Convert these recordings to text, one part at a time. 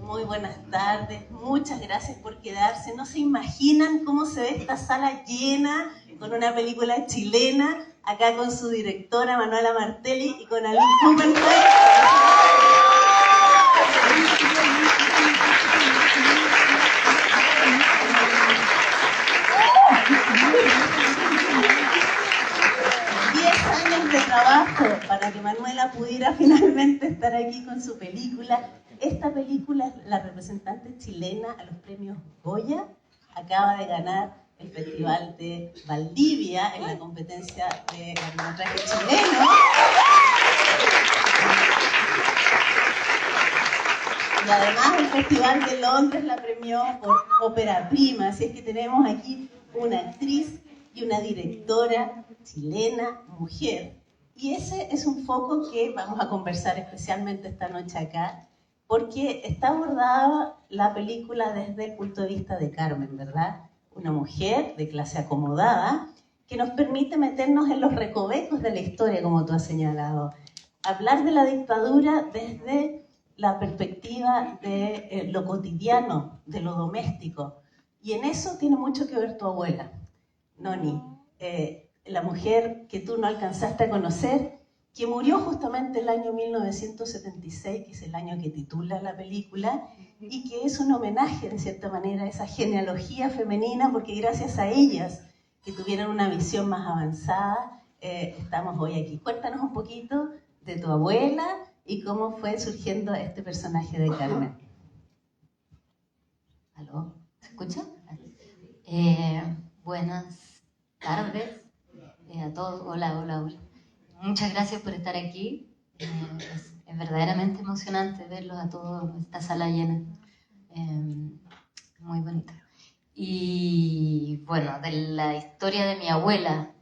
Muy buenas tardes, muchas gracias por quedarse. No se imaginan cómo se ve esta sala llena con una película chilena, acá con su directora Manuela Martelli y con Aline Kuppenberg. De trabajo para que Manuela pudiera finalmente estar aquí con su película. Esta película es la representante chilena a los premios Goya. Acaba de ganar el Festival de Valdivia en la competencia de largometraje chileno. Y además el Festival de Londres la premió por ópera prima. Así es que tenemos aquí una actriz y una directora chilena, mujer. Y ese es un foco que vamos a conversar especialmente esta noche acá, porque está abordada la película desde el punto de vista de Carmen, ¿verdad? Una mujer de clase acomodada que nos permite meternos en los recovecos de la historia, como tú has señalado. Hablar de la dictadura desde la perspectiva de lo cotidiano, de lo doméstico. Y en eso tiene mucho que ver tu abuela, Noni. La mujer que tú no alcanzaste a conocer, que murió justamente el año 1976, que es el año que titula la película, y que es un homenaje, de cierta manera, a esa genealogía femenina, porque gracias a ellas, que tuvieron una visión más avanzada, estamos hoy aquí. Cuéntanos un poquito de tu abuela y cómo fue surgiendo este personaje de Carmen. ¿Aló? ¿Se escucha? Buenas tardes a todos. Hola. Muchas gracias por estar aquí. Es verdaderamente emocionante verlos a todos en esta sala llena. Muy bonita. Y bueno, de la historia de mi abuela,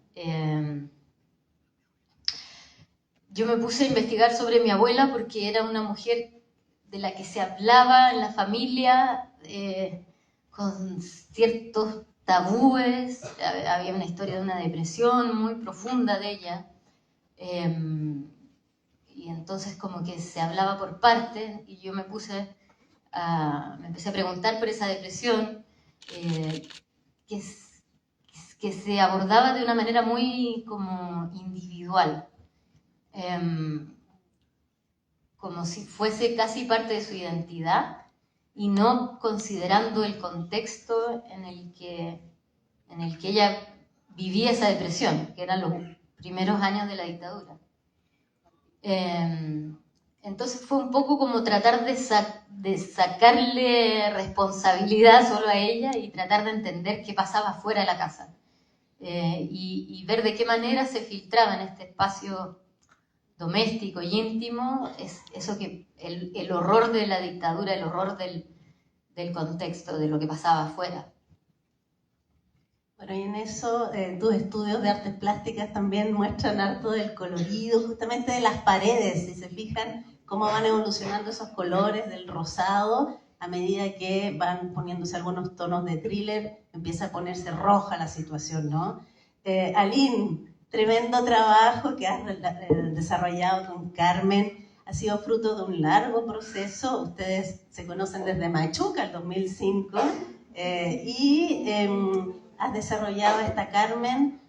yo me puse a investigar sobre mi abuela porque era una mujer de la que se hablaba en la familia con ciertos tabúes. Había una historia de una depresión muy profunda de ella, y entonces como que se hablaba por partes, y yo me empecé a preguntar por esa depresión, que se abordaba de una manera muy como individual, como si fuese casi parte de su identidad, y no considerando el contexto en el que ella vivía esa depresión, que eran los primeros años de la dictadura. Entonces fue un poco como tratar de sacarle responsabilidad solo a ella y tratar de entender qué pasaba fuera de la casa, y ver de qué manera se filtraba en este espacio doméstico y íntimo, es eso que el horror de la dictadura, el horror del contexto, de lo que pasaba afuera. Bueno, y en eso tus estudios de artes plásticas también muestran harto del colorido, justamente de las paredes, si se fijan cómo van evolucionando esos colores del rosado a medida que van poniéndose algunos tonos de thriller, empieza a ponerse roja la situación, ¿no? Aline, tremendo trabajo que has desarrollado con Carmen, ha sido fruto de un largo proceso. Ustedes se conocen desde Machuca, el 2005, has desarrollado esta Carmen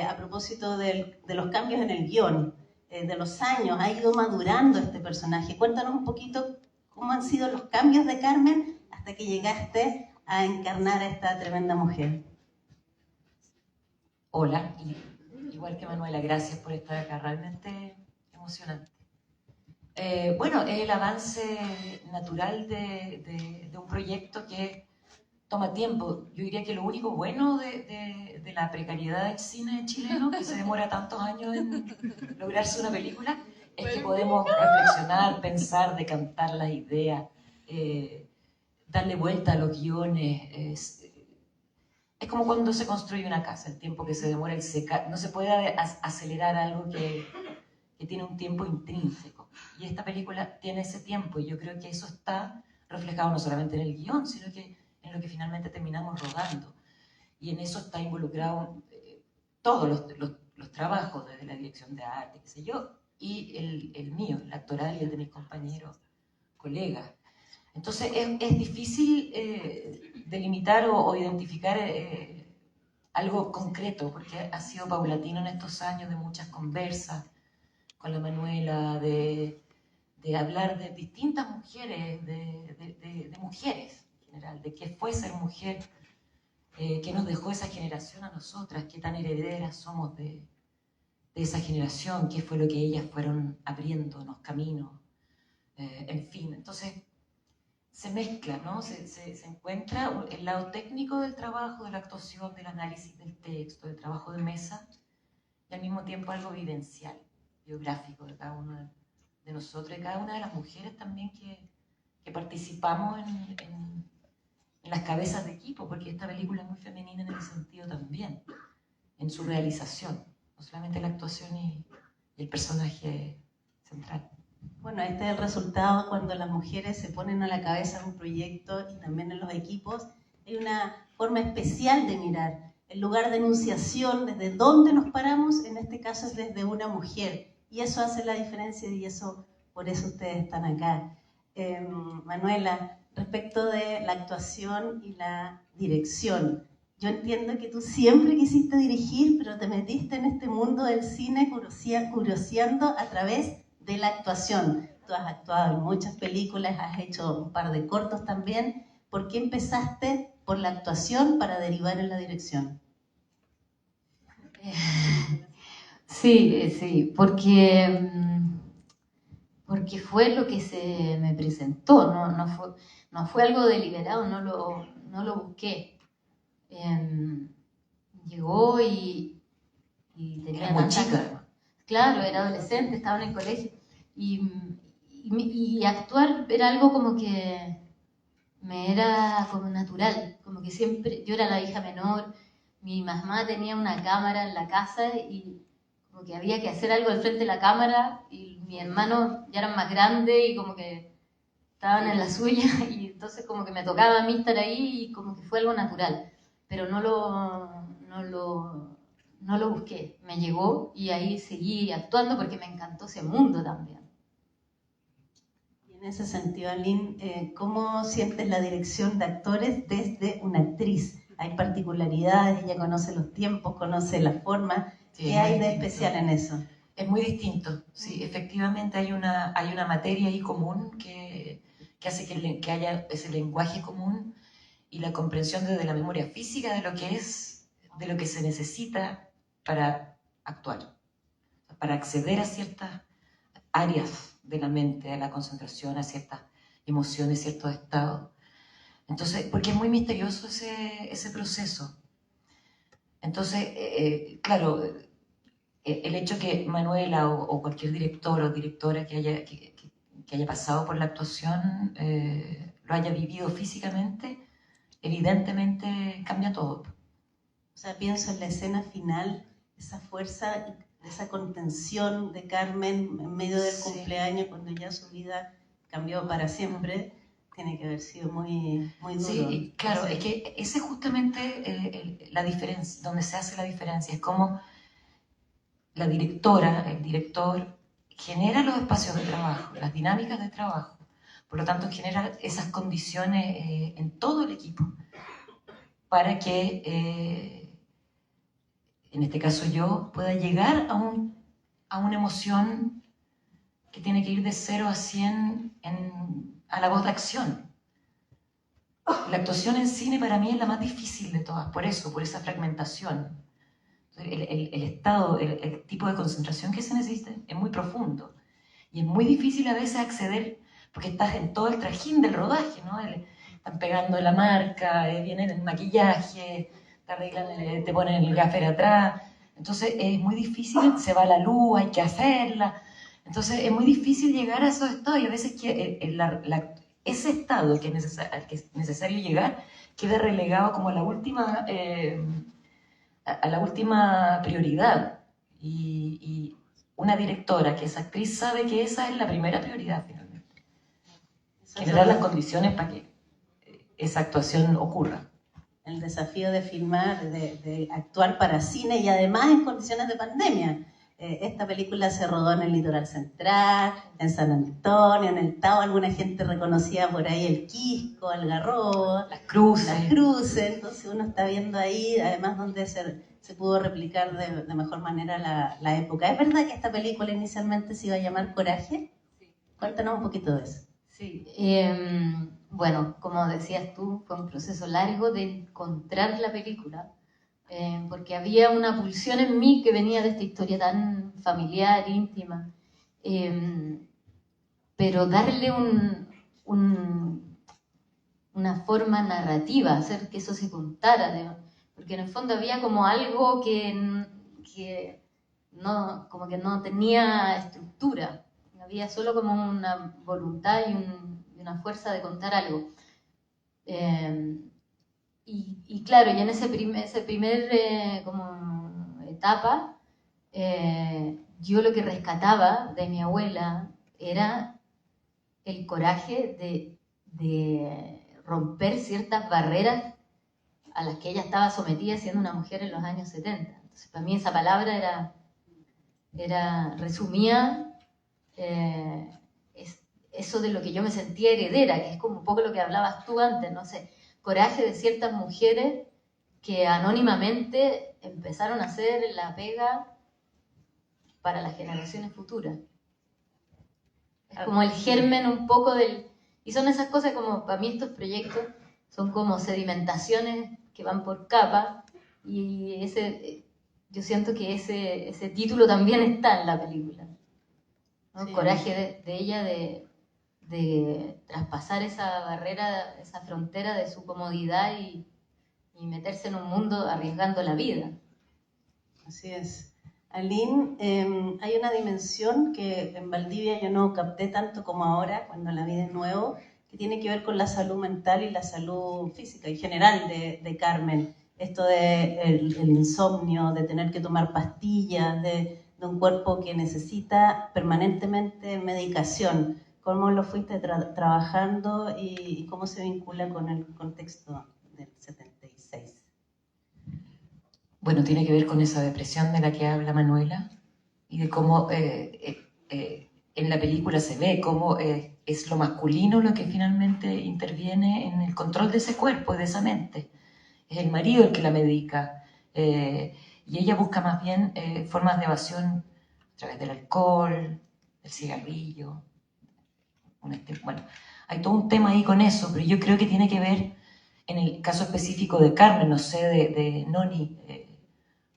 a propósito de los cambios en el guión, de los años, ha ido madurando este personaje. Cuéntanos un poquito cómo han sido los cambios de Carmen hasta que llegaste a encarnar a esta tremenda mujer. Hola, igual que Manuela, gracias por estar acá, realmente emocionante. Bueno, es el avance natural de un proyecto que toma tiempo. Yo diría que lo único bueno de la precariedad del cine chileno, que se demora tantos años en lograrse una película, es que podemos reflexionar, pensar, decantar las ideas, darle vuelta a los guiones. Es como cuando se construye una casa, el tiempo que se demora el secar. No se puede acelerar algo que tiene un tiempo intrínseco. Y esta película tiene ese tiempo, y yo creo que eso está reflejado no solamente en el guión, sino que en lo que finalmente terminamos rodando. Y en eso está involucrado todos los trabajos, desde la dirección de arte, y el mío, el actoral y el de mis compañeros, colegas. Entonces es difícil delimitar o identificar algo concreto, porque ha sido paulatino en estos años de muchas conversas con la Manuela, de hablar de distintas mujeres, de mujeres en general, de qué fue ser mujer, qué nos dejó esa generación a nosotras, qué tan herederas somos de esa generación, qué fue lo que ellas fueron abriéndonos caminos, en fin. Entonces se mezcla, ¿no? Se encuentra el lado técnico del trabajo, de la actuación, del análisis del texto, del trabajo de mesa, y al mismo tiempo algo vivencial, biográfico de cada uno de nosotros y cada una de las mujeres también que participamos en las cabezas de equipo, porque esta película es muy femenina en ese sentido también, en su realización, no solamente la actuación y el personaje central. Bueno, este es el resultado cuando las mujeres se ponen a la cabeza de un proyecto y también en los equipos. Hay una forma especial de mirar. El lugar de enunciación, desde dónde nos paramos, en este caso es desde una mujer. Y eso hace la diferencia y por eso ustedes están acá. Manuela, respecto de la actuación y la dirección, yo entiendo que tú siempre quisiste dirigir, pero te metiste en este mundo del cine curioseando a través de la actuación. Tú has actuado en muchas películas, has hecho un par de cortos también. ¿Por qué empezaste por la actuación para derivar en la dirección? Sí, porque fue lo que se me presentó, no fue algo deliberado, no lo busqué. Llegó y tenía era muy chica. Claro, era adolescente, estaba en el colegio y actuar era algo como que me era como natural, como que siempre, yo era la hija menor, mi mamá tenía una cámara en la casa y como que había que hacer algo al frente de la cámara y mis hermanos ya eran más grandes y como que estaban en la suya y entonces como que me tocaba a mí estar ahí y como que fue algo natural, pero no lo busqué, me llegó y ahí seguí actuando porque me encantó ese mundo también. Y en ese sentido, Aline, ¿cómo sientes la dirección de actores desde una actriz? Hay particularidades, ella conoce los tiempos, conoce la forma. Sí, ¿qué hay de especial en eso? Es muy distinto, sí, efectivamente hay una materia ahí común que hace que haya ese lenguaje común y la comprensión desde la memoria física de lo que es, de lo que se necesita para actuar, para acceder a ciertas áreas de la mente, a la concentración, a ciertas emociones, ciertos estados. Entonces, porque es muy misterioso ese proceso. Entonces, claro, el hecho que Manuela o cualquier director o directora que haya pasado por la actuación lo haya vivido físicamente, evidentemente cambia todo. O sea, pienso en la escena final, esa fuerza, esa contención de Carmen en medio del cumpleaños, cuando ya su vida cambió para siempre, tiene que haber sido muy, muy duro. Sí, claro, es que ese es justamente la diferencia, donde se hace la diferencia, es como la directora, el director, genera los espacios de trabajo, las dinámicas de trabajo, por lo tanto genera esas condiciones en todo el equipo para que, en este caso yo, pueda llegar a una emoción que tiene que ir de 0 a 100 a la voz de acción. La actuación en cine para mí es la más difícil de todas, por eso, por esa fragmentación. El estado, el tipo de concentración que se necesita es muy profundo y es muy difícil a veces acceder porque estás en todo el trajín del rodaje, ¿no? Están pegando la marca, viene el maquillaje, te arreglan, te ponen el gaffer atrás, entonces es muy difícil, se va la luz, hay que hacerla, entonces es muy difícil llegar a esos estados y a veces ese estado al que es necesario llegar queda relegado como a la última prioridad y una directora que es actriz sabe que esa es la primera prioridad finalmente. Generar las condiciones para que esa actuación ocurra. El desafío de filmar, de actuar para cine y además en condiciones de pandemia. esta película se rodó en el Litoral Central, en San Antonio, en el Tao, alguna gente reconocía por ahí el Quisco, Algarrobo, Las Cruces. Entonces uno está viendo ahí, además donde se pudo replicar de mejor manera la época. ¿Es verdad que esta película inicialmente se iba a llamar Coraje? Sí. Cuéntanos un poquito de eso. Sí, bueno, como decías tú, fue un proceso largo de encontrar la película, porque había una pulsión en mí que venía de esta historia tan familiar, íntima, pero darle una forma narrativa, hacer que eso se contara, porque en el fondo había como algo que no, como que no tenía estructura. Había solo como una voluntad y una fuerza de contar algo. Y claro, y en ese primer como etapa, yo lo que rescataba de mi abuela era el coraje de romper ciertas barreras a las que ella estaba sometida siendo una mujer en los años 70. Entonces, para mí esa palabra resumía eso de lo que yo me sentía heredera, que es como un poco lo que hablabas tú antes, no sé, coraje de ciertas mujeres que anónimamente empezaron a hacer la pega para las generaciones futuras. Es como el germen un poco del... Y son esas cosas como, para mí estos proyectos son como sedimentaciones que van por capas, y yo siento que ese título también está en la película, ¿no? Sí. Coraje de ella de traspasar esa barrera, esa frontera de su comodidad y meterse en un mundo arriesgando la vida. Así es. Aline, hay una dimensión que en Valdivia yo no capté tanto como ahora, cuando la vi de nuevo, que tiene que ver con la salud mental y la salud física en general de Carmen. Esto de el insomnio, de tener que tomar pastillas, de un cuerpo que necesita permanentemente medicación. ¿Cómo lo fuiste trabajando y cómo se vincula con el contexto del 76? Bueno, tiene que ver con esa depresión de la que habla Manuela y de cómo en la película se ve cómo es lo masculino lo que finalmente interviene en el control de ese cuerpo y de esa mente. Es el marido el que la medica, y ella busca más bien formas de evasión a través del alcohol, del cigarrillo. Bueno, hay todo un tema ahí con eso, pero yo creo que tiene que ver, en el caso específico de Carmen, no sé, de Noni,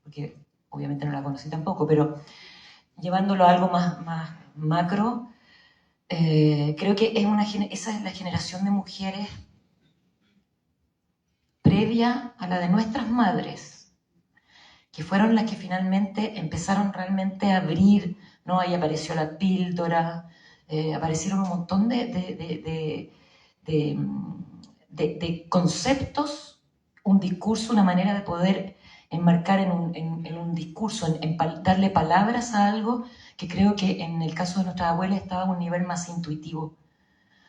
porque obviamente no la conocí tampoco, pero llevándolo a algo más macro, creo que esa es la generación de mujeres previa a la de nuestras madres, que fueron las que finalmente empezaron realmente a abrir, ¿no? Ahí apareció la píldora, aparecieron un montón de conceptos, un discurso, una manera de poder enmarcar en un discurso, darle palabras a algo que creo que en el caso de nuestra abuela estaba a un nivel más intuitivo,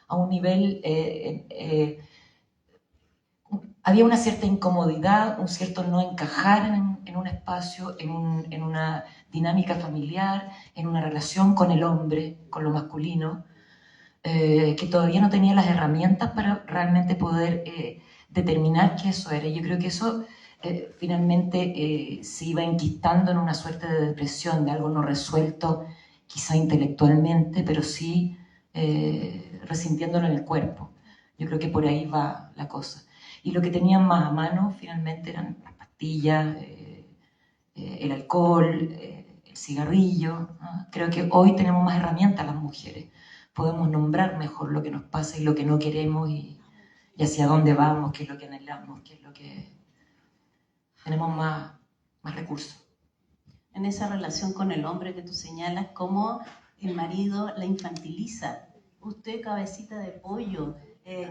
a un nivel... había una cierta incomodidad, un cierto no encajar en un espacio, en una dinámica familiar, en una relación con el hombre, con lo masculino, que todavía no tenía las herramientas para realmente poder determinar qué eso era. Yo creo que eso finalmente se iba enquistando en una suerte de depresión, de algo no resuelto, quizá intelectualmente, pero sí resintiéndolo en el cuerpo. Yo creo que por ahí va la cosa. Y lo que tenían más a mano finalmente eran las pastillas, el alcohol, el cigarrillo, ¿no? Creo que hoy tenemos más herramientas las mujeres. Podemos nombrar mejor lo que nos pasa y lo que no queremos y hacia dónde vamos, qué es lo que anhelamos, qué es lo que... Tenemos más recursos. En esa relación con el hombre que tú señalas, cómo el marido la infantiliza. Usted, cabecita de pollo,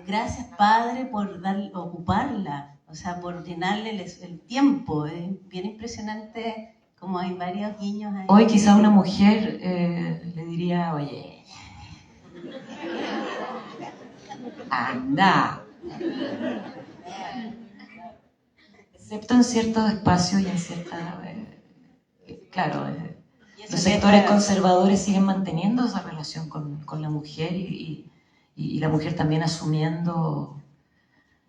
gracias padre por ocuparla, o sea, por llenarle el tiempo. Es bien impresionante como hay varios guiños ahí. Hoy quizá una mujer le diría, oye, anda. Excepto en ciertos espacios y en cierta... claro. Y eso los te sectores da- conservadores siguen manteniendo esa relación con la mujer y la mujer también asumiendo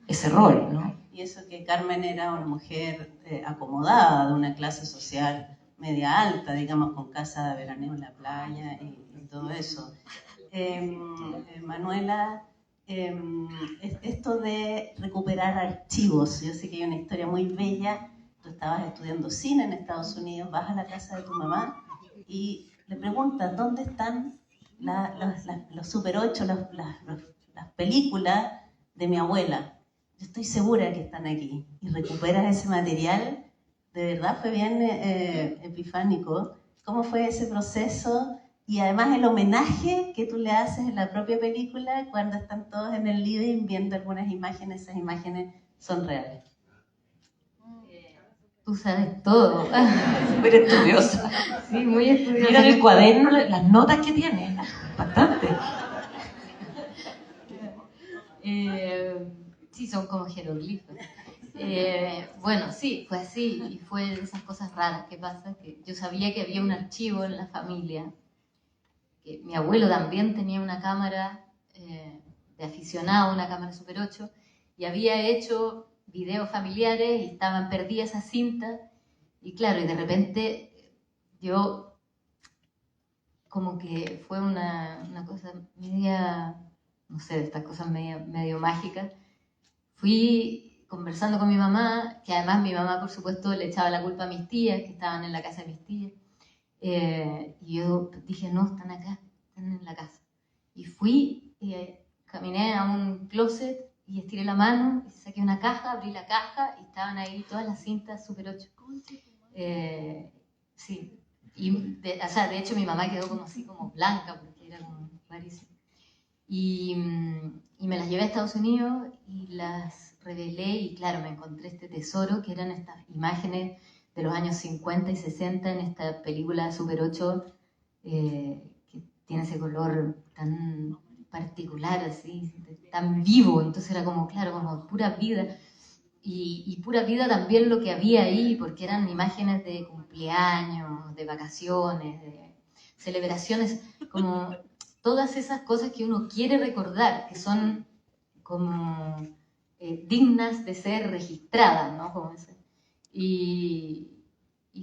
ese rol, ¿no? Y eso que Carmen era una mujer acomodada, de una clase social media alta, digamos, con casa de veraneo en la playa y todo eso. Manuela, esto de recuperar archivos, yo sé que hay una historia muy bella. Tú estabas estudiando cine en Estados Unidos, vas a la casa de tu mamá y le preguntas dónde están los Super 8, las películas de mi abuela. Yo estoy segura que están aquí. Y recuperas ese material. De verdad fue bien epifánico. ¿Cómo fue ese proceso? Y además el homenaje que tú le haces en la propia película cuando están todos en el living viendo algunas imágenes, esas imágenes son reales. Tú sabes todo. Súper estudiosa. Sí, muy estudiosa. Mira en el cuaderno las notas que tiene, bastante. Sí, son como jeroglifos. Bueno, sí, fue así, y fue de esas cosas raras que pasan, que yo sabía que había un archivo en la familia, que mi abuelo también tenía una cámara de aficionado, una cámara Super 8, y había hecho videos familiares y estaban perdidas esas cintas, y claro, y de repente yo, como que fue una cosa media, no sé, de estas cosas medio mágicas. Fui conversando con mi mamá, que además mi mamá, por supuesto, le echaba la culpa a mis tías, que estaban en la casa de mis tías. Y yo dije, no, están acá, están en la casa. Y fui, caminé a un closet y estiré la mano, y saqué una caja, abrí la caja y estaban ahí todas las cintas Super 8. Sí, y o sea, de hecho mi mamá quedó como así, como blanca, porque era como rarísimo. Y me las llevé a Estados Unidos y las revelé y claro, me encontré este tesoro que eran estas imágenes de los años 50 y 60 en esta película Super 8 que tiene ese color tan particular, así, tan vivo, entonces era como, claro, como pura vida. Y pura vida también lo que había ahí, porque eran imágenes de cumpleaños, de vacaciones, de celebraciones, como todas esas cosas que uno quiere recordar, que son como dignas de ser registradas, ¿no? Como y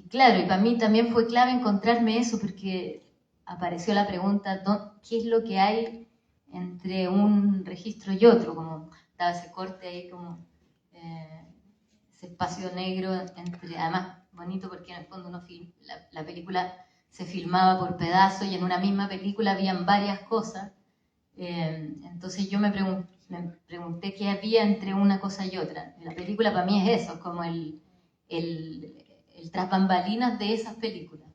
claro, y para mí también fue clave encontrarme eso, porque apareció la pregunta, ¿qué es lo que hay entre un registro y otro? Como daba ese corte ahí como ese espacio negro entre, además bonito porque en el fondo la película se filmaba por pedazos y en una misma película habían varias cosas, entonces yo me pregunté qué había entre una cosa y otra. La película para mí es eso, como el tras bambalinas de esas películas.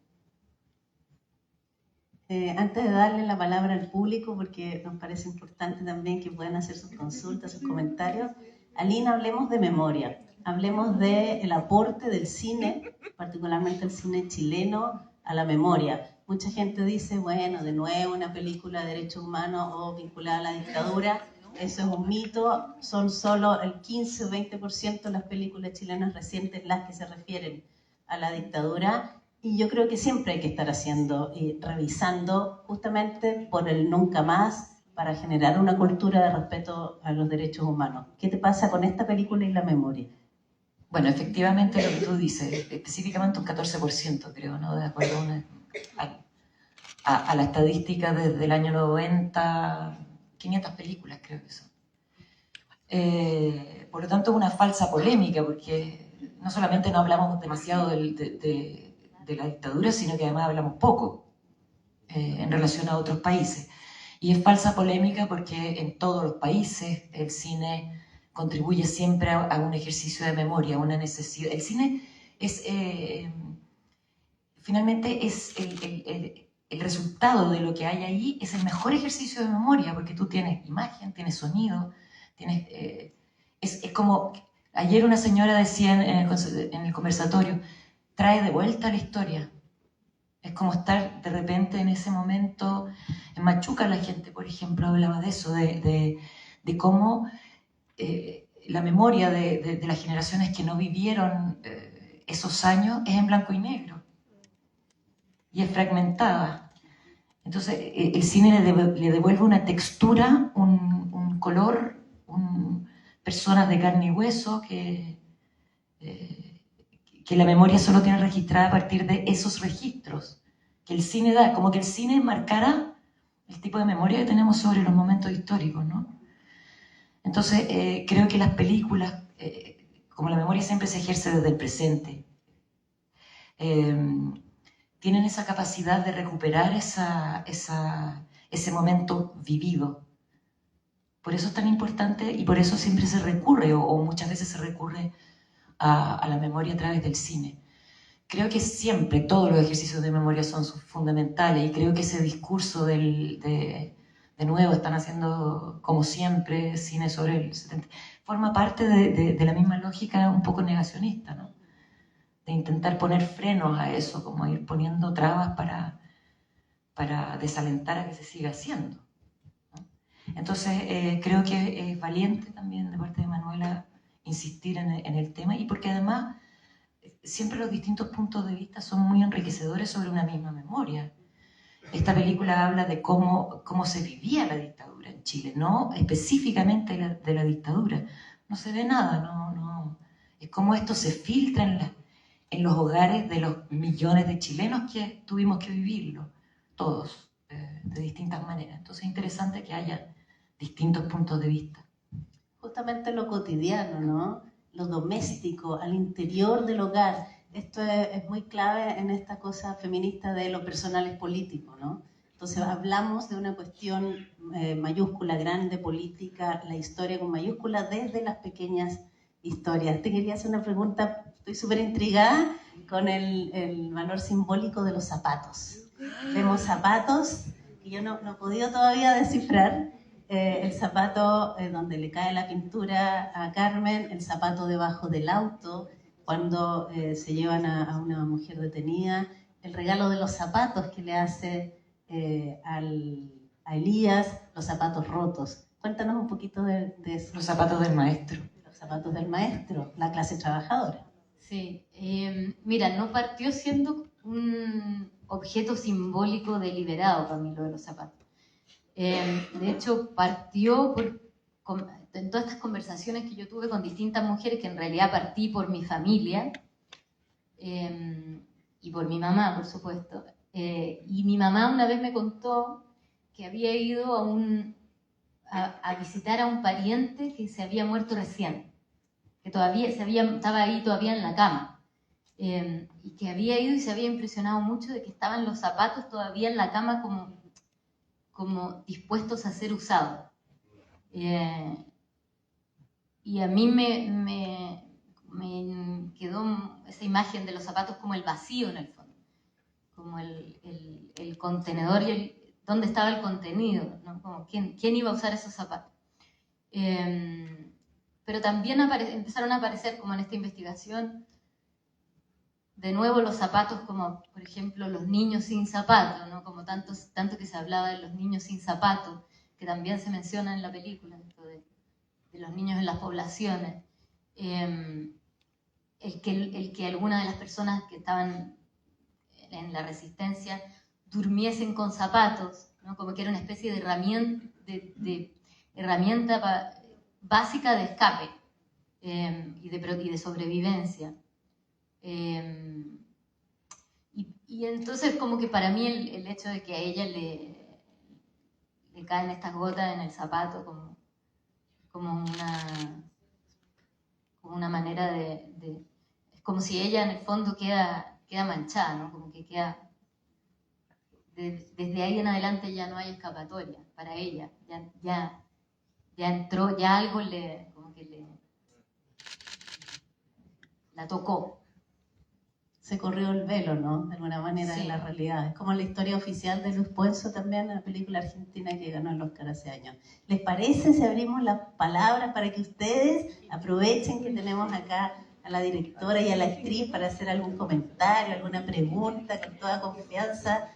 Antes de darle la palabra al público, porque nos parece importante también que puedan hacer sus consultas, sus comentarios, Alina, hablemos de memoria, hablemos del aporte del cine, particularmente el cine chileno, a la memoria. Mucha gente dice, bueno, de nuevo una película de derechos humanos o vinculada a la dictadura, eso es un mito, son solo el 15 o 20% de las películas chilenas recientes las que se refieren a la dictadura. Y yo creo que siempre hay que estar haciendo y revisando justamente por el nunca más para generar una cultura de respeto a los derechos humanos. ¿Qué te pasa con esta película y la memoria? Bueno, efectivamente lo que tú dices, específicamente un 14%, creo, ¿no? De acuerdo a la estadística desde el año 90, 500 películas creo que son. Por lo tanto, es una falsa polémica, porque no solamente no hablamos demasiado de la dictadura, sino que además hablamos poco en relación a otros países. Y es falsa polémica porque en todos los países el cine contribuye siempre a un ejercicio de memoria, a una necesidad. El cine es, finalmente, es el resultado de lo que hay ahí, es el mejor ejercicio de memoria, porque tú tienes imagen, tienes sonido, tienes... es como... Ayer una señora decía en el conversatorio, trae de vuelta la historia. Es como estar de repente en ese momento. En Machuca la gente, por ejemplo, hablaba de eso, de cómo la memoria de las generaciones que no vivieron esos años es en blanco y negro. y es fragmentada. Entonces el cine le devuelve una textura, un color, personas de carne y hueso que la memoria solo tiene registrada a partir de esos registros que el cine da, como que el cine marcara el tipo de memoria que tenemos sobre los momentos históricos, ¿no? Entonces, creo que las películas, como la memoria siempre se ejerce desde el presente, tienen esa capacidad de recuperar ese momento vivido. Por eso es tan importante y por eso siempre se recurre, o muchas veces se recurre a la memoria a través del cine. Creo que siempre todos los ejercicios de memoria son fundamentales y creo que ese discurso de nuevo están haciendo como siempre cine sobre el 70, forma parte de la misma lógica un poco negacionista, ¿no? De intentar poner frenos a eso, como ir poniendo trabas para desalentar a que se siga haciendo, ¿no? Entonces creo que es valiente también de parte de Manuela insistir en el tema, y porque además siempre los distintos puntos de vista son muy enriquecedores sobre una misma memoria. Esta película habla de cómo se vivía la dictadura en Chile, no específicamente de la dictadura. No se ve nada, no. Es como esto se filtra en los hogares de los millones de chilenos que tuvimos que vivirlo, todos, de distintas maneras. Entonces es interesante que haya distintos puntos de vista. Justamente lo cotidiano, ¿no? Lo doméstico, al interior del hogar. Esto es muy clave en esta cosa feminista de lo personal es político, ¿no? Entonces hablamos de una cuestión mayúscula, grande, política, la historia con mayúscula desde las pequeñas historias. Te quería hacer una pregunta, estoy súper intrigada con el valor simbólico de los zapatos. Vemos zapatos que yo no he podido todavía descifrar. El zapato donde le cae la pintura a Carmen, el zapato debajo del auto, cuando se llevan a una mujer detenida, el regalo de los zapatos que le hace a Elías, los zapatos rotos. Cuéntanos un poquito de eso. Los zapatos del maestro. Los zapatos del maestro, la clase trabajadora. Sí, mira, no partió siendo un objeto simbólico deliberado para mí lo de los zapatos. De hecho, partió en todas estas conversaciones que yo tuve con distintas mujeres, que en realidad partí por mi familia y por mi mamá, por supuesto. Y mi mamá una vez me contó que había ido a visitar a un pariente que se había muerto recién, que todavía estaba ahí todavía en la cama. Y que había ido y se había impresionado mucho de que estaban los zapatos todavía en la cama como dispuestos a ser usados. Y a mí me quedó esa imagen de los zapatos como el vacío en el fondo, como el contenedor y dónde estaba el contenido, ¿no? Como ¿quién iba a usar esos zapatos? Pero también empezaron a aparecer, como en esta investigación, de nuevo los zapatos como, por ejemplo, los niños sin zapatos, ¿no? Como tanto que se hablaba de los niños sin zapatos, que también se menciona en la película, esto de los niños en las poblaciones. El que algunas de las personas que estaban en la resistencia durmiesen con zapatos, ¿no? Como que era una especie de herramienta básica de escape y de sobrevivencia. Y entonces como que para mí el hecho de que a ella le caen estas gotas en el zapato como una manera de es como si ella en el fondo queda manchada, ¿no? Como que queda desde ahí en adelante ya no hay escapatoria para ella, ya entró, ya algo la tocó. Se corrió el velo, ¿no? De alguna manera, sí, de la realidad. Es como la historia oficial de Luz Puenzo también, la película argentina que ganó el Oscar hace años. ¿Les parece si abrimos las palabras para que ustedes aprovechen que tenemos acá a la directora y a la actriz para hacer algún comentario, alguna pregunta con toda confianza?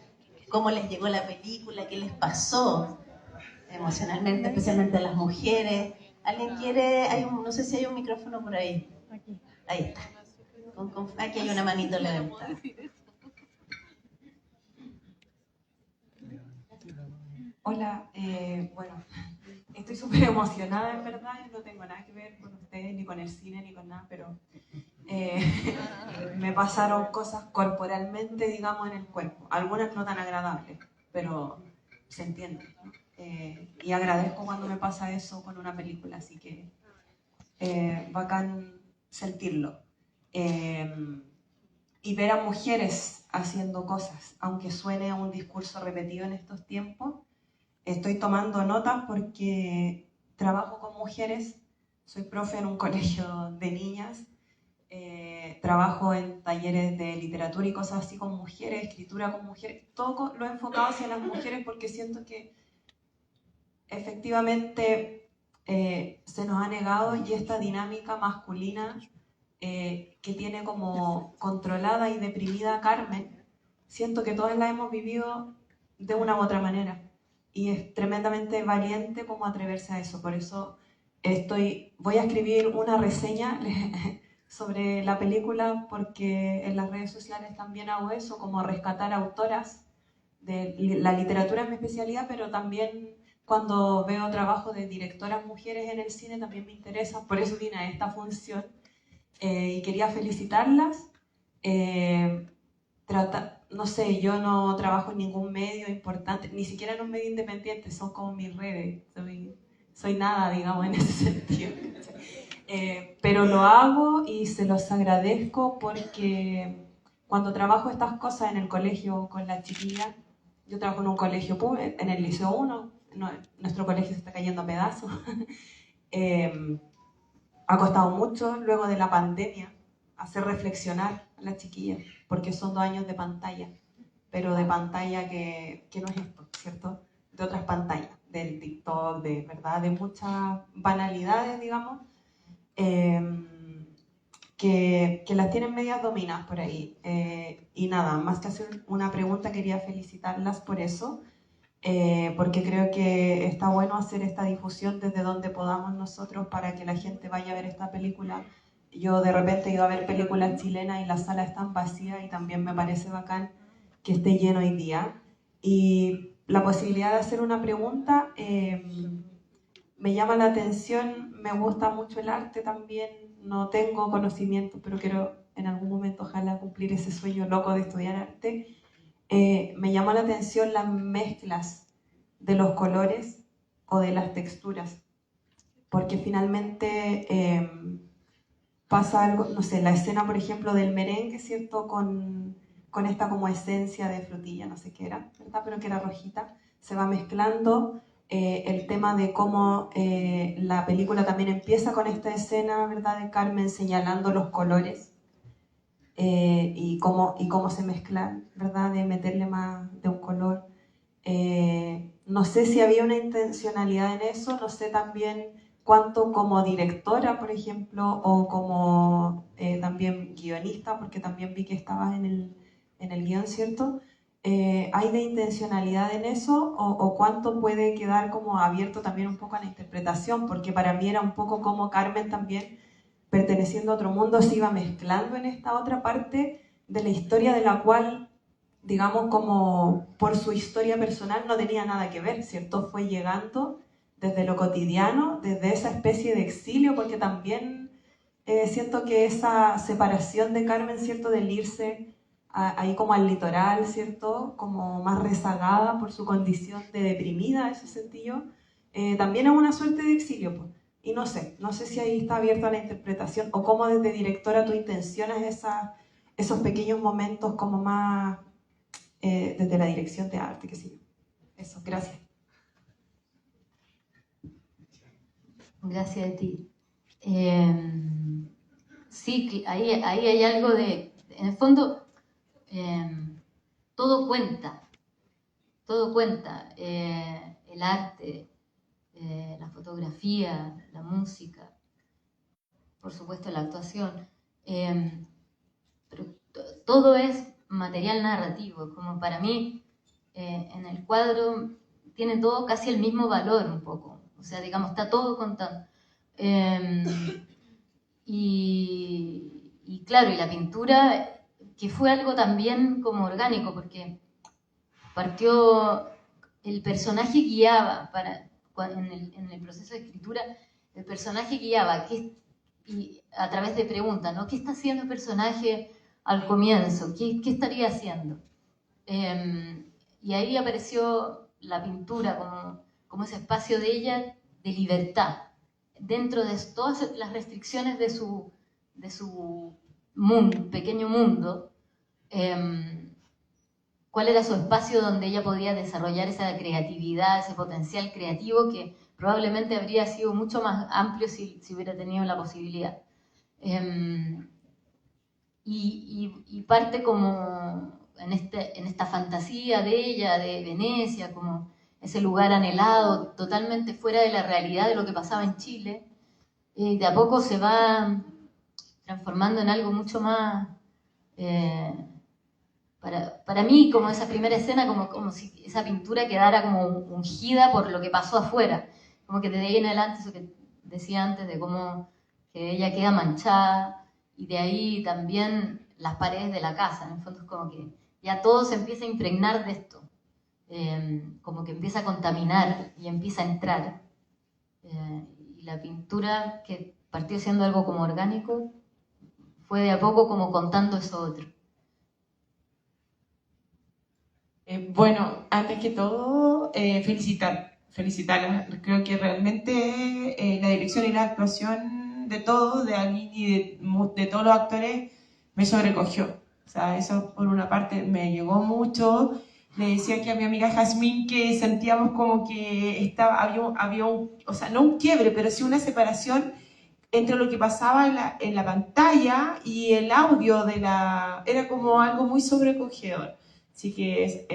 ¿Cómo les llegó la película? ¿Qué les pasó emocionalmente, especialmente a las mujeres? ¿Alguien quiere? No sé si hay un micrófono por ahí. Ahí está. Aquí hay una manito levantada. Hola, bueno, estoy súper emocionada en verdad, no tengo nada que ver con ustedes, ni con el cine, ni con nada, pero me pasaron cosas corporalmente, digamos, en el cuerpo, algunas no tan agradables, pero se entiende, ¿no? Y agradezco cuando me pasa eso con una película, así que bacán sentirlo. Y ver a mujeres haciendo cosas, aunque suene a un discurso repetido en estos tiempos. Estoy tomando notas porque trabajo con mujeres, soy profe en un colegio de niñas, trabajo en talleres de literatura y cosas así con mujeres, escritura con mujeres, todo lo he enfocado hacia las mujeres porque siento que efectivamente se nos ha negado y esta dinámica masculina que tiene como controlada y deprimida a Carmen, siento que todas la hemos vivido de una u otra manera y es tremendamente valiente como atreverse a eso. Por eso voy a escribir una reseña sobre la película porque en las redes sociales también hago eso, como rescatar autoras de la literatura es mi especialidad, pero también cuando veo trabajo de directoras mujeres en el cine también me interesa, por eso vine a esta función y quería felicitarlas. No sé, yo no trabajo en ningún medio importante, ni siquiera en un medio independiente, son como mis redes, soy nada, digamos, en ese sentido. Pero lo hago y se los agradezco porque cuando trabajo estas cosas en el colegio con las chiquillas, yo trabajo en un colegio público, en el Liceo 1, nuestro colegio se está cayendo a pedazos. Ha costado mucho luego de la pandemia hacer reflexionar a las chiquillas, porque son 2 años de pantalla, pero de pantalla que no es esto, ¿cierto? De otras pantallas, del TikTok, de verdad, de muchas banalidades, digamos, que las tienen medias dominadas por ahí. Y nada, más que hacer una pregunta, quería felicitarlas por eso. Porque creo que está bueno hacer esta difusión desde donde podamos nosotros para que la gente vaya a ver esta película. Yo de repente he ido a ver películas chilenas y las salas están vacías y también me parece bacán que esté lleno hoy día. Y la posibilidad de hacer una pregunta me llama la atención, me gusta mucho el arte también, no tengo conocimiento, pero quiero en algún momento ojalá cumplir ese sueño loco de estudiar arte. Me llamó la atención las mezclas de los colores o de las texturas, porque finalmente pasa algo, no sé, la escena, por ejemplo, del merengue, ¿cierto? Con esta como esencia de frutilla, no sé qué era, ¿verdad? Pero que era rojita, se va mezclando. El tema de cómo la película también empieza con esta escena, ¿verdad? De Carmen señalando los colores. Y cómo se mezclan, ¿verdad? De meterle más de un color. No sé si había una intencionalidad en eso, no sé también cuánto como directora, por ejemplo, o como también guionista, porque también vi que estabas en el guión, ¿cierto? ¿Hay de intencionalidad en eso o cuánto puede quedar como abierto también un poco a la interpretación? Porque para mí era un poco como Carmen también perteneciendo a otro mundo, se iba mezclando en esta otra parte de la historia de la cual, digamos, como por su historia personal no tenía nada que ver, ¿cierto? Fue llegando desde lo cotidiano, desde esa especie de exilio, porque también siento que esa separación de Carmen, ¿cierto? Del irse ahí como al litoral, ¿cierto? Como más rezagada por su condición de deprimida, eso sentí yo, también es una suerte de exilio, pues. Y no sé si ahí está abierta la interpretación o cómo desde directora tú intencionas esos pequeños momentos como más desde la dirección de arte, qué sé yo. Eso, gracias. Gracias a ti. Sí, ahí hay algo de, en el fondo, todo cuenta, el arte, la fotografía, la música, por supuesto la actuación, pero todo es material narrativo, como para mí en el cuadro tiene todo casi el mismo valor un poco, o sea, digamos, está todo contando. Y claro, y la pintura, que fue algo también como orgánico, porque partió el personaje guiaba, en el proceso de escritura, el personaje guiaba, y a través de preguntas, ¿no? ¿Qué está haciendo el personaje al comienzo? ¿Qué estaría haciendo? Y ahí apareció la pintura como ese espacio de ella de libertad, dentro de todas las restricciones de su mundo, pequeño mundo. ¿Cuál era su espacio donde ella podía desarrollar esa creatividad, ese potencial creativo que probablemente habría sido mucho más amplio si hubiera tenido la posibilidad? Y parte como en esta fantasía de ella, de Venecia, como ese lugar anhelado, totalmente fuera de la realidad de lo que pasaba en Chile, de a poco se va transformando en algo mucho más... Para mí, como esa primera escena, como si esa pintura quedara como ungida por lo que pasó afuera. Como que de ahí en adelante, eso que decía antes, de cómo que ella queda manchada, y de ahí también las paredes de la casa. En el fondo es como que ya todo se empieza a impregnar de esto. Como que empieza a contaminar y empieza a entrar. Y la pintura, que partió siendo algo como orgánico, fue de a poco como contando eso otro. Bueno, antes que todo, felicitarlas. Creo que realmente la dirección y la actuación de todos, de Aline y de todos los actores, me sobrecogió. O sea, eso por una parte me llegó mucho. Le decía que a mi amiga Jazmín que sentíamos como que había o sea, no un quiebre, pero sí una separación entre lo que pasaba en la pantalla y el audio era como algo muy sobrecogedor. Así que es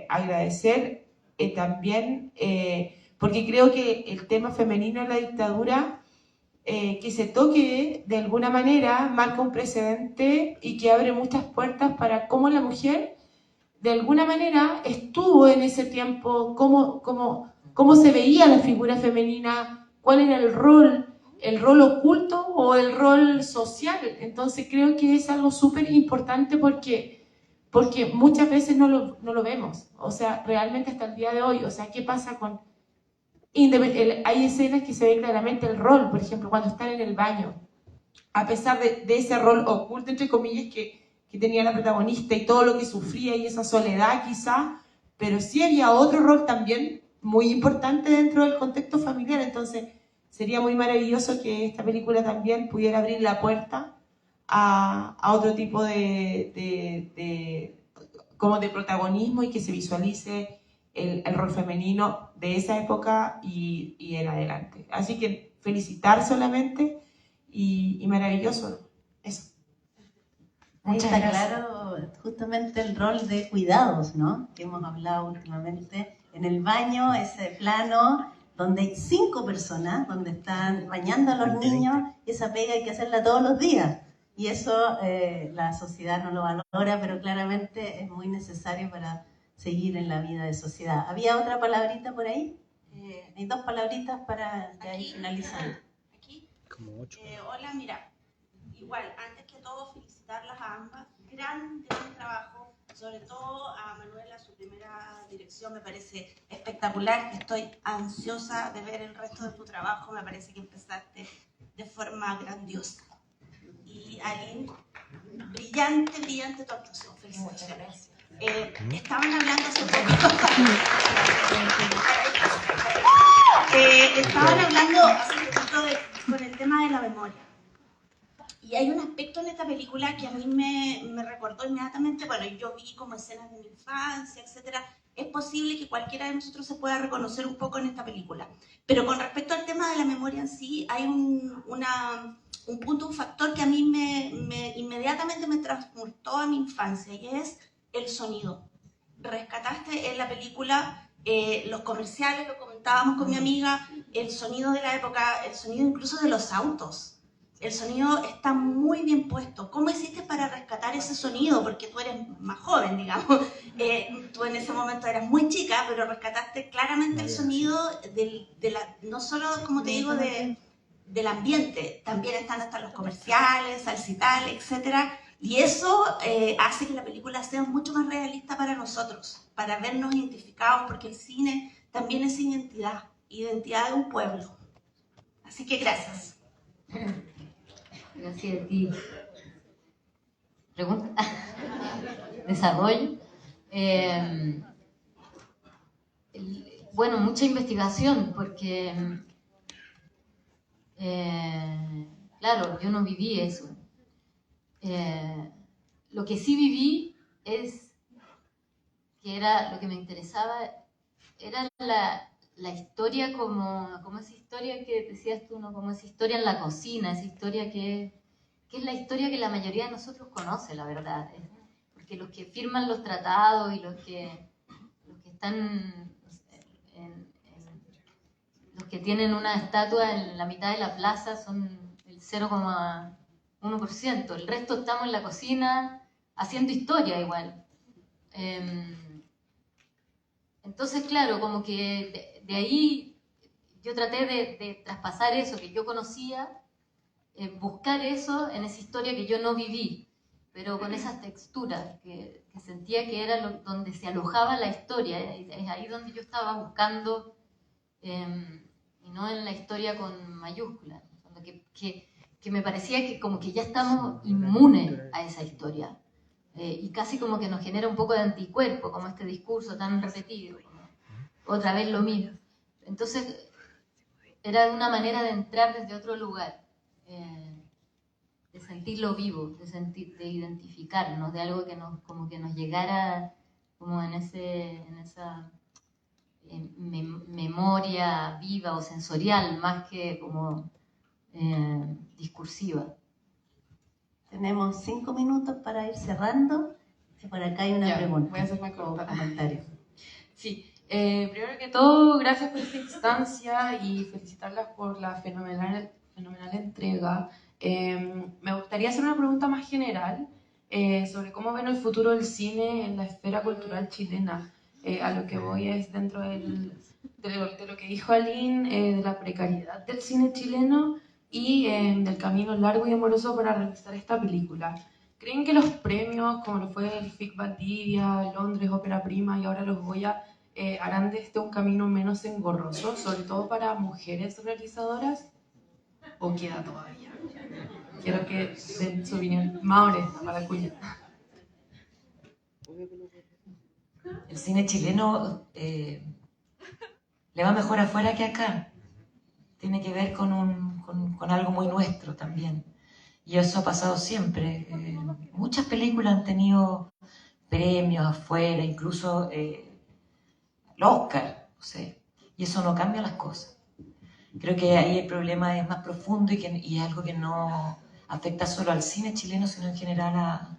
agradecer también, porque creo que el tema femenino en la dictadura, que se toque de alguna manera, marca un precedente y que abre muchas puertas para cómo la mujer, de alguna manera, estuvo en ese tiempo, cómo se veía la figura femenina, cuál era el rol oculto o el rol social. Entonces creo que es algo súper importante porque muchas veces no lo vemos, o sea, realmente hasta el día de hoy, o sea, ¿qué pasa con...? Hay escenas que se ve claramente el rol, por ejemplo, cuando están en el baño, a pesar de ese rol oculto, entre comillas, que tenía la protagonista y todo lo que sufría y esa soledad quizá, pero sí había otro rol también muy importante dentro del contexto familiar. Entonces sería muy maravilloso que esta película también pudiera abrir la puerta a otro tipo como de protagonismo y que se visualice el rol femenino de esa época y en adelante. Así que felicitar solamente y maravilloso eso. Ahí Muchas está gracias. claro justamente el rol de cuidados, ¿no? Que hemos hablado últimamente. En el baño, ese plano donde hay 5 personas, donde están bañando a los niños, y esa pega hay que hacerla todos los días. Y eso la sociedad no lo valora, pero claramente es muy necesario para seguir en la vida de sociedad. ¿Había otra palabrita por ahí? Hay 2 palabritas para ya ir finalizando. Aquí. Hola, mira, igual, antes que todo, felicitarlas a ambas. Gran trabajo, sobre todo a Manuela, su primera dirección me parece espectacular. Estoy ansiosa de ver el resto de tu trabajo, me parece que empezaste de forma grandiosa. Y Aline, brillante tu actuación, felicitaciones. Estaban hablando hace poco con el tema de la memoria. Y hay un aspecto en esta película que a mí me recordó inmediatamente, bueno, yo vi como escenas de mi infancia, etc. Es posible que cualquiera de nosotros se pueda reconocer un poco en esta película. Pero con respecto al tema de la memoria en sí, hay un punto, un factor que a mí inmediatamente me transportó a mi infancia, y es el sonido. Rescataste en la película los comerciales, lo comentábamos con mi amiga, el sonido de la época, el sonido incluso de los autos. El sonido está muy bien puesto. ¿Cómo hiciste para rescatar ese sonido? Porque tú eres más joven, digamos. Tú en ese momento eras muy chica, pero rescataste claramente el sonido no solo, como te digo, del ambiente. También están hasta los comerciales, Salsital, etc. Y eso hace que la película sea mucho más realista para nosotros. para vernos identificados, porque el cine también es identidad de un pueblo. Así que gracias. Gracias a ti. ¿Pregunta? ¿Desarrollo? Bueno, mucha investigación, porque, claro, yo no viví eso. Lo que sí viví es que era lo que me interesaba, era la historia como esa historia que decías tú, ¿no? Como esa historia en la cocina, esa historia que es la historia que la mayoría de nosotros conoce, la verdad. Porque los que firman los tratados y los que están, los que tienen una estatua en la mitad de la plaza son el 0,1%. El resto estamos en la cocina haciendo historia igual. Entonces, claro, como que de ahí yo traté de traspasar eso que yo conocía, buscar eso en esa historia que yo no viví, pero con esas texturas que sentía que era donde se alojaba la historia. Es ahí donde yo estaba buscando, y no en la historia con mayúsculas, que me parecía que como que ya estamos inmunes a esa historia, y casi como que nos genera un poco de anticuerpo, como este discurso tan repetido, otra vez lo mismo. Entonces era una manera de entrar desde otro lugar, de sentirlo vivo, de identificarnos, de algo que como que nos llegara como en esa memoria viva o sensorial, más que como discursiva. Tenemos 5 minutos para ir cerrando. Por acá hay una pregunta. Voy a hacer más corta. Comentario. Sí, primero que todo, gracias por esta instancia y felicitarlas por la fenomenal entrega. Me gustaría hacer una pregunta más general sobre cómo ven el futuro del cine en la esfera cultural chilena. A lo que voy es dentro de lo que dijo Aline, de la precariedad del cine chileno y del camino largo y amoroso para realizar esta película. ¿Creen que los premios, como lo fue el FIC Valdivia, Londres, Ópera Prima y ahora los Goya, harán de este un camino menos engorroso, sobre todo para mujeres realizadoras? ¿O queda todavía? Quiero que den su opinión más honesta, Maracuya. El cine chileno le va mejor afuera que acá. Tiene que ver con algo muy nuestro también. Y eso ha pasado siempre. Muchas películas han tenido premios afuera, incluso el Oscar, no sé, y eso no cambia las cosas. Creo que ahí el problema es más profundo y es algo que no afecta solo al cine chileno, sino en general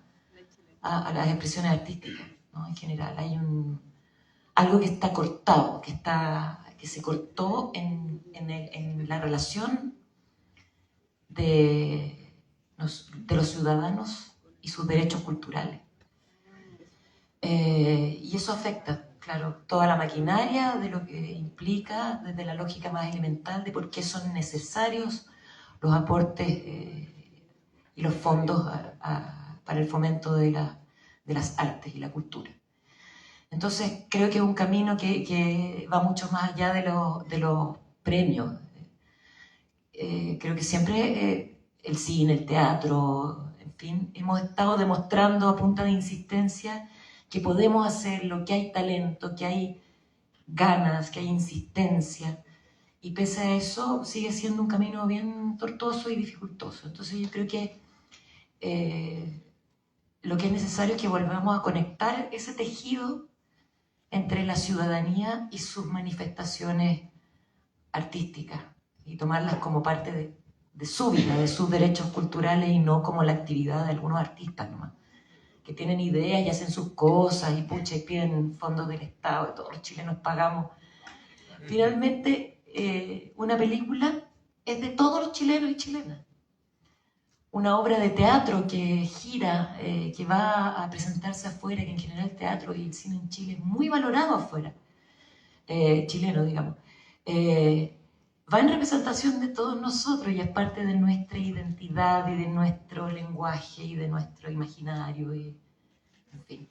a las expresiones artísticas, ¿no? En general hay algo que está cortado, que se cortó en la relación de los ciudadanos y sus derechos culturales. Y eso afecta, claro, toda la maquinaria de lo que implica, desde la lógica más elemental de por qué son necesarios los aportes y los fondos para el fomento de las artes y la cultura. Entonces creo que es un camino que va mucho más allá de los premios. Creo que siempre el cine, el teatro, en fin, hemos estado demostrando a punta de insistencia que podemos hacerlo, que hay talento, que hay ganas, que hay insistencia, y pese a eso sigue siendo un camino bien tortuoso y dificultoso. Entonces yo creo que lo que es necesario es que volvamos a conectar ese tejido entre la ciudadanía y sus manifestaciones artísticas y tomarlas como parte de su vida, de sus derechos culturales y no como la actividad de algunos artistas nomás, que tienen ideas y hacen sus cosas y pucha y piden fondos del Estado y todos los chilenos pagamos. Finalmente, una película es de todos los chilenos y chilenas. Una obra de teatro que gira, que va a presentarse afuera, que en general el teatro y el cine en Chile es muy valorado afuera, chileno, digamos, va en representación de todos nosotros y es parte de nuestra identidad y de nuestro lenguaje y de nuestro imaginario, y, en fin.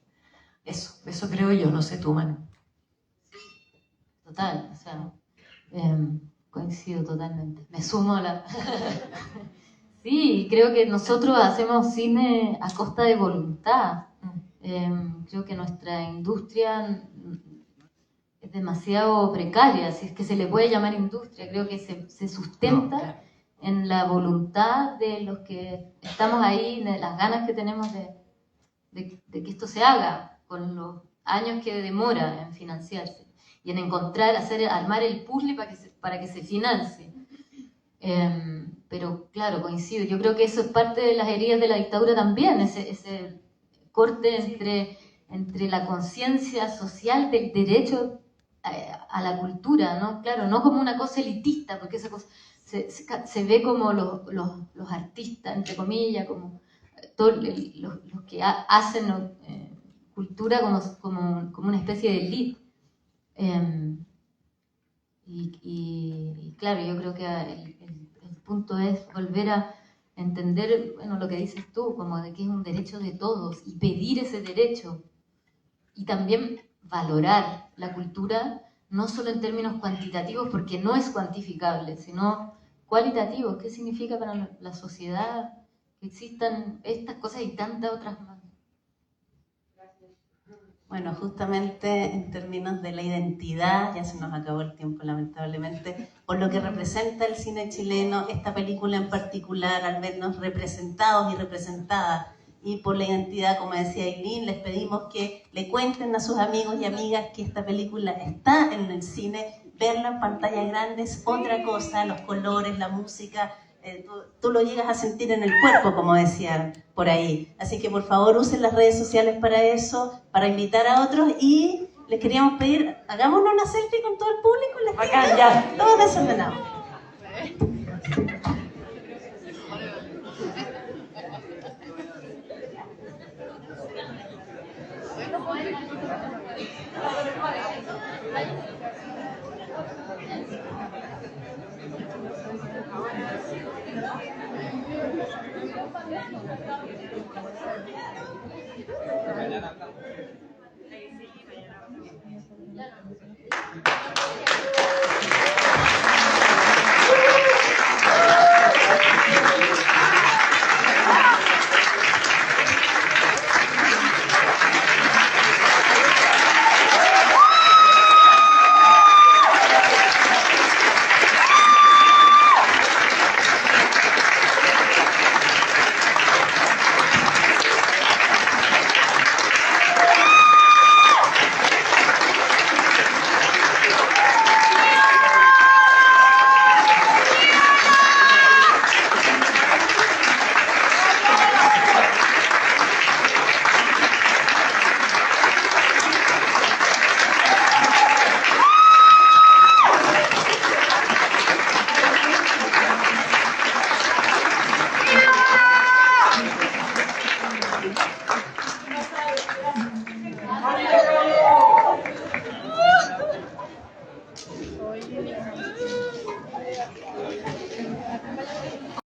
Eso creo yo, no sé tú, Manu. Total, o sea, coincido totalmente. Me sumo a la... Sí, creo que nosotros hacemos cine a costa de voluntad. Creo que nuestra industria es demasiado precaria, si es que se le puede llamar industria. Creo que se sustenta No, claro. en la voluntad de los que estamos ahí, de las ganas que tenemos de que esto se haga, con los años que demora en financiarse y en encontrar, armar el puzzle para que se financie. Pero claro, coincido, yo creo que eso es parte de las heridas de la dictadura también, ese corte entre la conciencia social del derecho a la cultura, ¿no? Claro, no como una cosa elitista, porque esa cosa se ve como los artistas, entre comillas, como todos los que hacen cultura como una especie de elite. Y claro, yo creo que el punto es volver a entender, bueno, lo que dices tú, como de que es un derecho de todos, y pedir ese derecho, y también valorar la cultura, no solo en términos cuantitativos, porque no es cuantificable, sino cualitativos. ¿Qué significa para la sociedad que existan estas cosas y tantas otras más? Bueno, justamente en términos de la identidad, ya se nos acabó el tiempo lamentablemente, por lo que representa el cine chileno, esta película en particular, al vernos representados y representadas, y por la identidad, como decía Aileen, les pedimos que le cuenten a sus amigos y amigas que esta película está en el cine. Verla en pantalla grande es otra cosa, los colores, la música, tú lo llegas a sentir en el cuerpo, como decían por ahí. Así que por favor usen las redes sociales para eso, para invitar a otros, y les queríamos pedir, hagámonos una selfie con todo el público. Les Acá, ya. Todos desordenados. Mañana